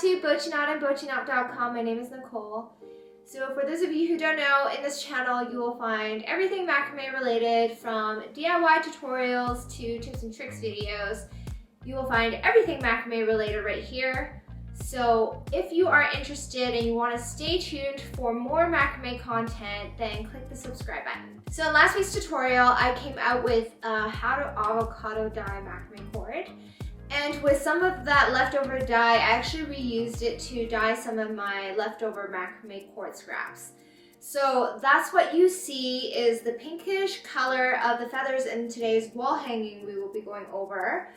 to Bochiknot and Bochiknot.com. My name is Nicole. So for those of you who don't know, in this channel you will find everything macrame related, from DIY tutorials to tips and tricks videos. You will find everything macrame related right here. So if you are interested and you want to stay tuned for more macrame content, then click the subscribe button. So in last week's tutorial, I came out with how to avocado dye macrame cord. And with some of that leftover dye, I actually reused it to dye some of my leftover macrame cord scraps. So that's what you see is the pinkish color of the feathers in today's wall hanging we will be going over.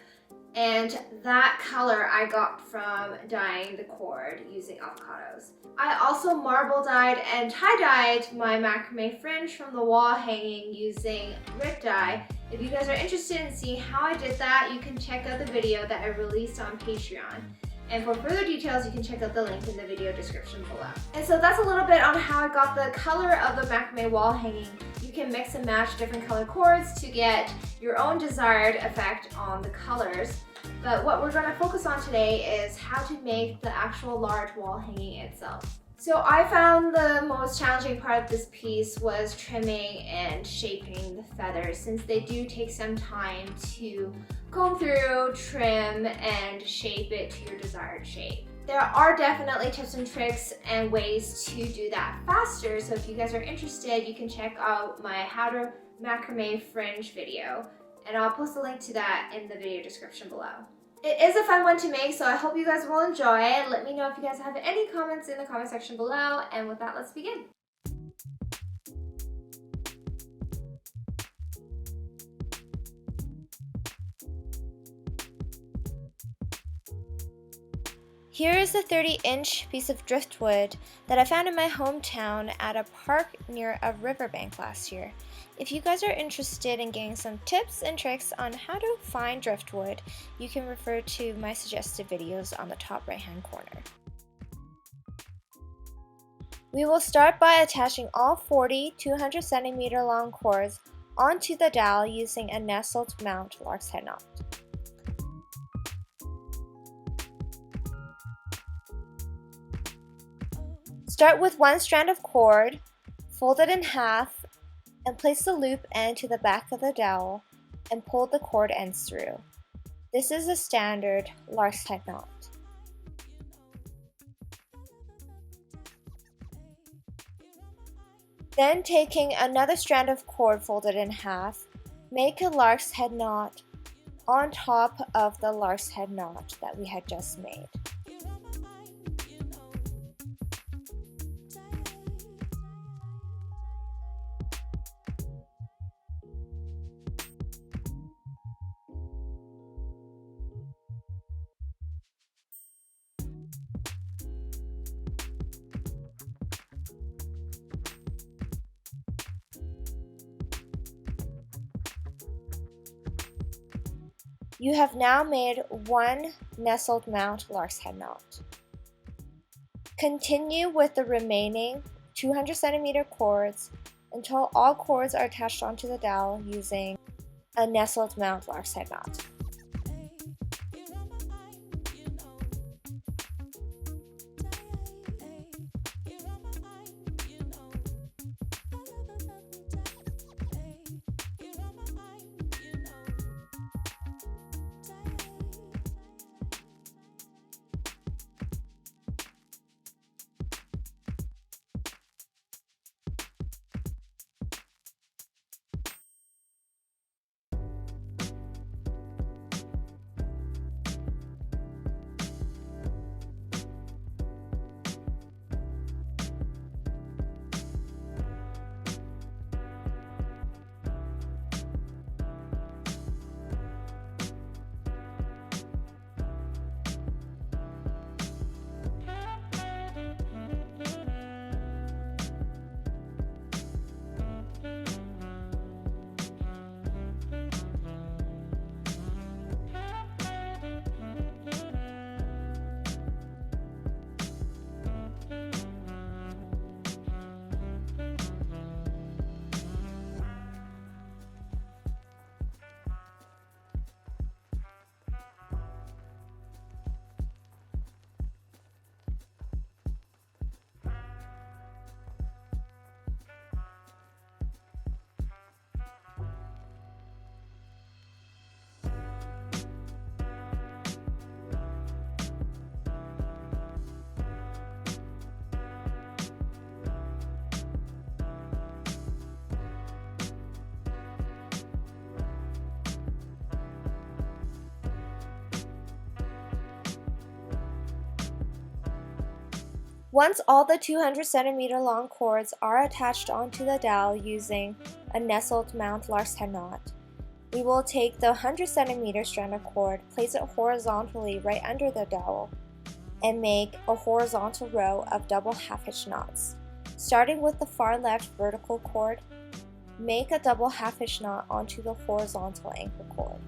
And that color I got from dyeing the cord using avocados. I also marble dyed and tie-dyed my macrame fringe from the wall hanging using Rit Dye. If you guys are interested in seeing how I did that, you can check out the video that I released on Patreon. And for further details, you can check out the link in the video description below. And so that's a little bit on how I got the color of the macrame wall hanging. You can mix and match different color cords to get your own desired effect on the colors. But what we're going to focus on today is how to make the actual large wall hanging itself. So I found the most challenging part of this piece was trimming and shaping the feathers, since they do take some time to comb through, trim, and shape it to your desired shape. There are definitely tips and tricks and ways to do that faster, so if you guys are interested, you can check out my how to macrame fringe video, and I'll post a link to that in the video description below. It is a fun one to make, so I hope you guys will enjoy it. Let me know if you guys have any comments in the comment section below, and with that, let's begin. Here is a 30-inch piece of driftwood that I found in my hometown at a park near a riverbank last year. If you guys are interested in getting some tips and tricks on how to find driftwood, you can refer to my suggested videos on the top right-hand corner. We will start by attaching all 40 200 centimeter long cords onto the dowel using a nestled mount lark's head knot. Start with one strand of cord, fold it in half, and place the loop end to the back of the dowel and pull the cord ends through. This is a standard lark's head knot. Then, taking another strand of cord folded in half, make a lark's head knot on top of the lark's head knot that we had just made. You have now made one nestled mount lark's head knot. Continue with the remaining 200 centimeter cords until all cords are attached onto the dowel using a nestled mount lark's head knot. Once all the 200 centimeter long cords are attached onto the dowel using a nestled mount larsen knot, we will take the 100 centimeter strand of cord, place it horizontally right under the dowel, and make a horizontal row of double half-hitch knots. Starting with the far left vertical cord, make a double half-hitch knot onto the horizontal anchor cord.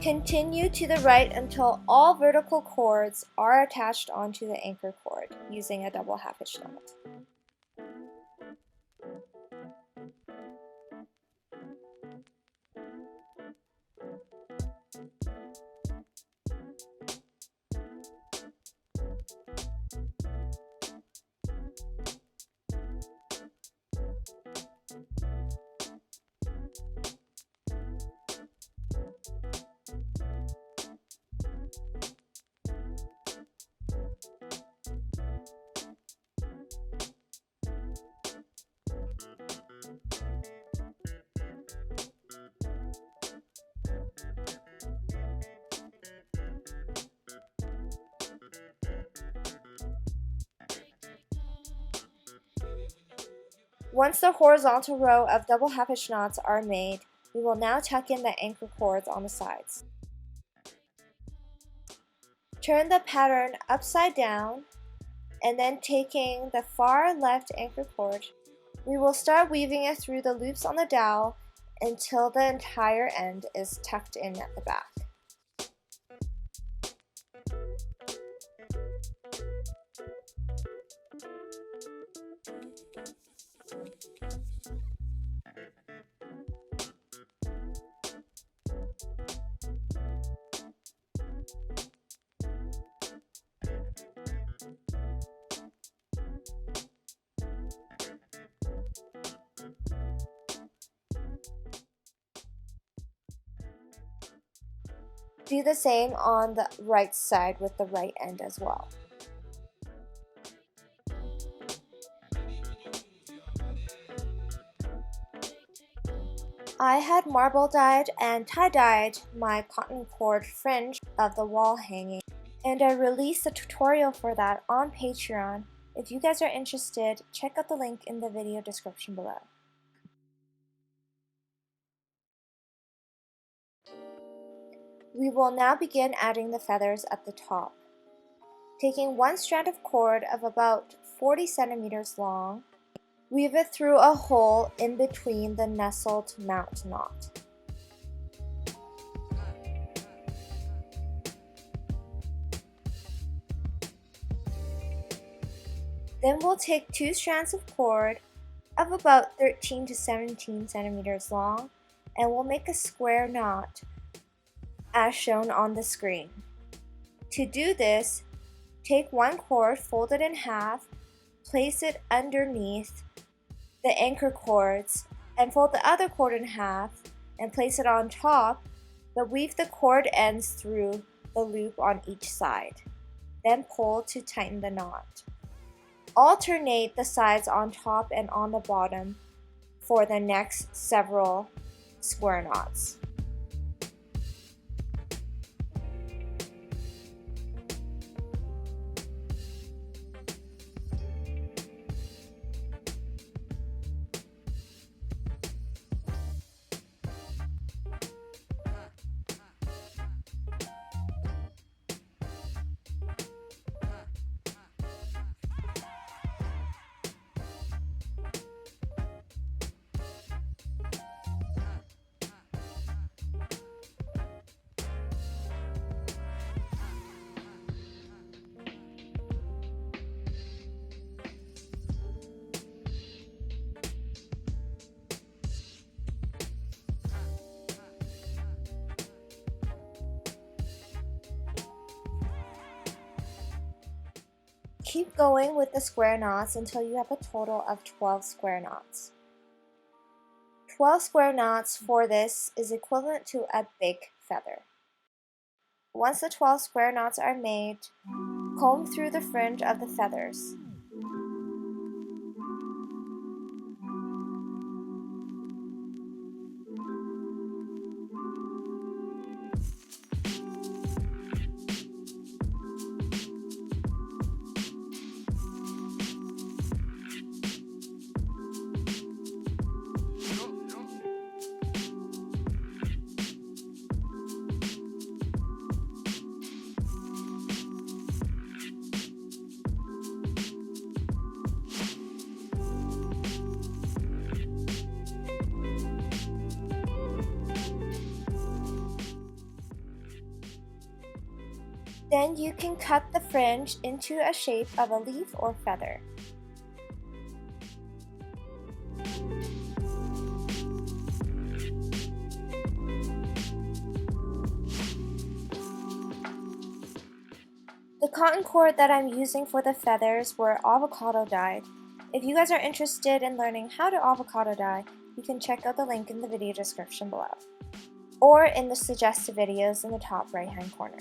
Continue to the right until all vertical cords are attached onto the anchor cord using a double half-hitch knot. Once the horizontal row of double half-hitch knots are made, we will now tuck in the anchor cords on the sides. Turn the pattern upside down, and then taking the far left anchor cord, we will start weaving it through the loops on the dowel until the entire end is tucked in at the back. Do the same on the right side with the right end as well. I had marble dyed and tie-dyed my cotton cord fringe of the wall hanging, and I released a tutorial for that on Patreon. If you guys are interested, check out the link in the video description below. We will now begin adding the feathers at the top. Taking one strand of cord of about 40 centimeters long, weave it through a hole in between the nestled mount knot. Then we'll take two strands of cord of about 13 to 17 centimeters long, and we'll make a square knot as shown on the screen. To do this, take one cord, fold it in half, place it underneath the anchor cords, and fold the other cord in half and place it on top, but weave the cord ends through the loop on each side. Then pull to tighten the knot. Alternate the sides on top and on the bottom for the next several square knots. Keep going with the square knots until you have a total of 12 square knots. 12 square knots for this is equivalent to a big feather. once the 12 square knots are made, comb through the fringe of the feathers. Then you can cut the fringe into a shape of a leaf or feather. The cotton cord that I'm using for the feathers were avocado dyed. If you guys are interested in learning how to avocado dye, you can check out the link in the video description below, or in the suggested videos in the top right hand corner.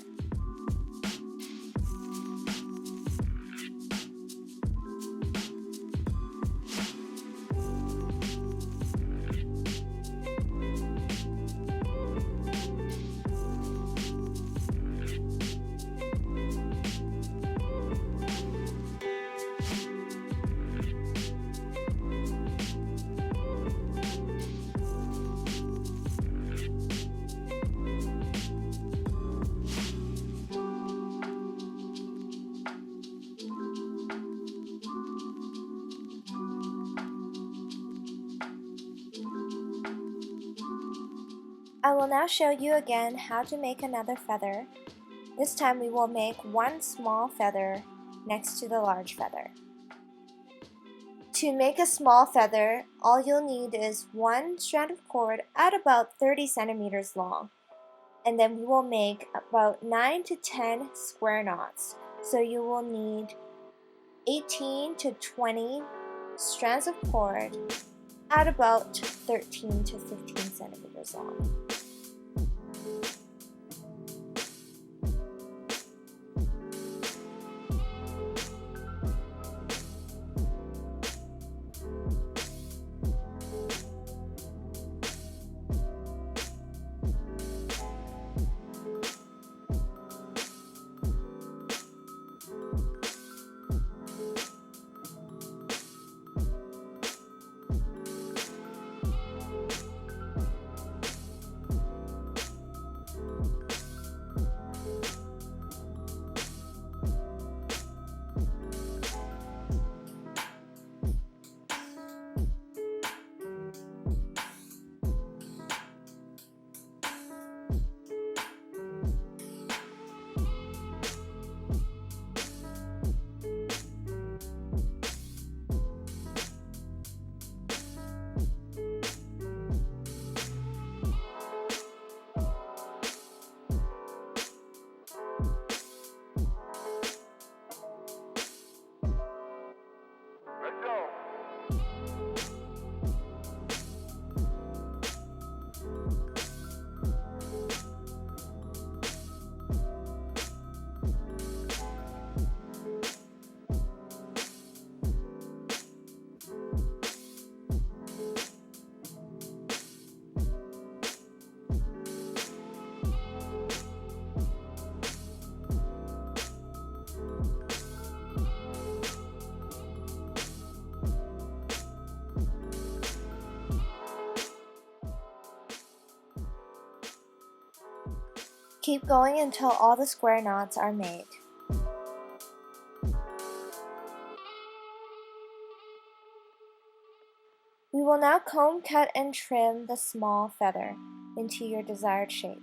I will now show you again how to make another feather. This time we will make one small feather next to the large feather. To make a small feather, all you'll need is one strand of cord at about 30 centimeters long. And then we will make about 9 to 10 square knots. So you will need 18 to 20 strands of cord at about 13 to 15 centimeters long. Keep going until all the square knots are made. We will now comb, cut, and trim the small feather into your desired shape.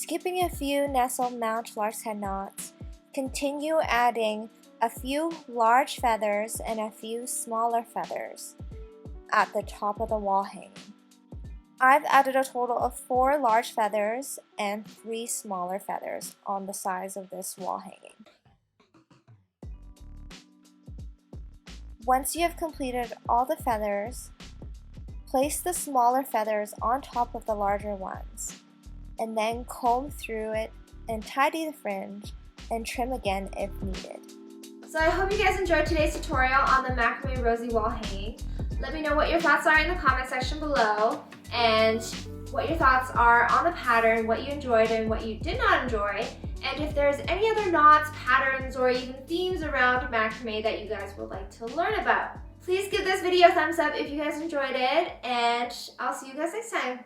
Skipping a few nestle mount lark's head knots, continue adding a few large feathers and a few smaller feathers at the top of the wall hanging. I've added a total of 4 large feathers and 3 smaller feathers on the sides of this wall hanging. Once you have completed all the feathers, place the smaller feathers on top of the larger ones, and then comb through it and tidy the fringe and trim again if needed. So I hope you guys enjoyed today's tutorial on the macrame rosy wall hanging. Let me know what your thoughts are in the comment section below, and what your thoughts are on the pattern, what you enjoyed and what you did not enjoy, and if there's any other knots, patterns, or even themes around macrame that you guys would like to learn about. Please give this video a thumbs up if you guys enjoyed it, and I'll see you guys next time.